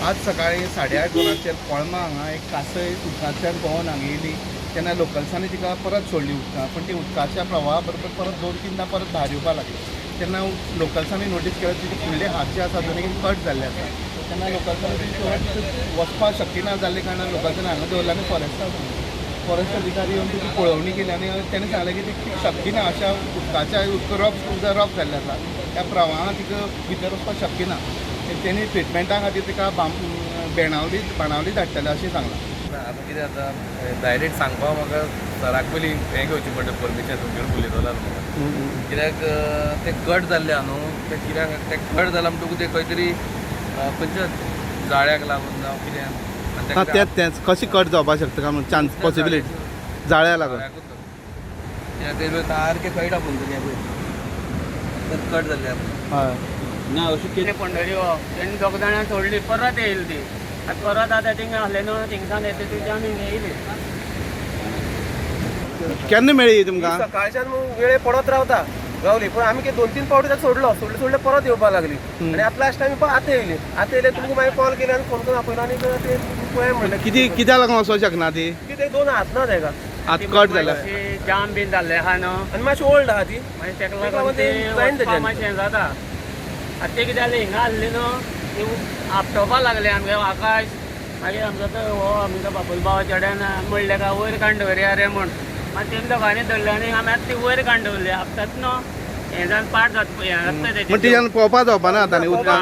आज सकाळी 8:30 वरांचेर कोळमा हांगा एक कासय उदकांतल्यान पोवन हांगा येयली तेन्ना लोकल्सांनी तिका परत सोडली उदकां, पण ती उदकाच्या प्रवाहा बरोबर परत 2-3दां परत भायर येवपाक लागली. तेन्ना लोकल्सांनी नोटीस केलें तिचे फुडले हात जे आसा दोनी कट जाल्ले आसा. तेन्ना लोकल्सांनी वचपाक शक्य ना जाल्ले कारणान लोकल्सांनी हांगा दवरला आनी फॉरेस्ट अधिकारी येवन तिची पळोवणी केली आनी तेणें सांगलें की ती शक्य ना अशा उदकाच्या रफ जाल्ले आसा. त्या प्रवाहान तिका भितर वचपाक शक्य ना. तेणी ट्रिटमेंटा खातीर तिका बाणावली धाडटले अशें सांगलां. आतां कितें जाता डायरेक्ट सांगपा म्हाका सराक पयलीं हें घेवचें पडटा परमिशन तुमचे उलयतलो म्हाका कित्याक तें कट जाल्लें आहा न्हू तें कित्याक तें कट जालां म्हणटकूच तें खंय तरी खंयच्या जाळ्याक लागून जावं कितें तेंच कशी कट जावपाक शकता काय म्हणून चान्स पॉसिबिलिटी जाळ्या लागून रेल्वे सारकें कळटा पूण तुजें पळय कट जाल्लें हय ना अशी कितें पंढरी तेणी दोग जाणां सोडली परत येयली ती आतां परत आतां थिंगा आहले न्हू थिंगसान येता तुजी आमी येयली. केन्ना मेळ्ळी तुमकां? सकाळच्यान वेळे पडत रावली पण आमी 2-3 पावटी ताका सोडले परत येवपाक लागली आनी आतां लास्ट टायम आतां येयले तुमकां मागीर कॉल केली आनी फोन करून आपयलो आनी ते पळय म्हणलें कित्याक लागून वचोंक शकना ती? कितें 2 हात ना तेका आतां कट जाल्या जाम बीन जाल्ले आहा न्हू आनी मातशी ओल्ड आहा ती मागीर तेका लागून ते वचपाक मातशें जाता. आतां ते कितें जालें हिंगा आहली न्हू ती आपटोवपाक लागले आमगे आकाश मागीर आमचो तो हो आमकां बापूल भावा चेड्यान म्हणलें काय वयर काडून दवरया रे म्हूण मागीर तेमी दोगांनी धरले आनी आमी आतां ती वयर काडून दवरली आपतात न्हू हें जावन पाड जाता हें पण तिच्यान पोवपाक जावपा ना आतां न्ही उदकान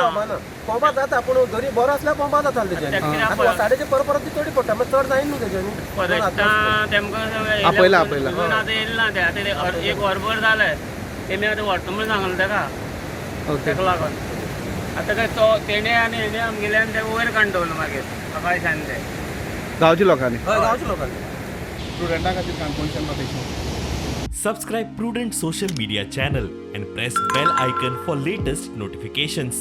पोवपाक जाता पूण दरी बरो आसल्यार पोवपाक जाता तेच्यानी वसाडेचे परत ती चड पडटा मागीर चड जायना न्हू तेच्यानी फॉरेस्टां तेमकां आपयला आतां येयलें ना ते आतां एक वरभर जालें तेमी आतां व्हरता म्हूण सांगलें तेका तेका लागून आतां काय तो तेणे आनी हेणे आमगेल्यान ते वयर काडून दवरलो मागीर सकाळच्यान ते गांवच्या लोकांनी गांवच्या लोकांनी स्टुडंटां खातीर काणकोणच्यान notice. Subscribe Prudent social media channel and press bell icon for latest notifications.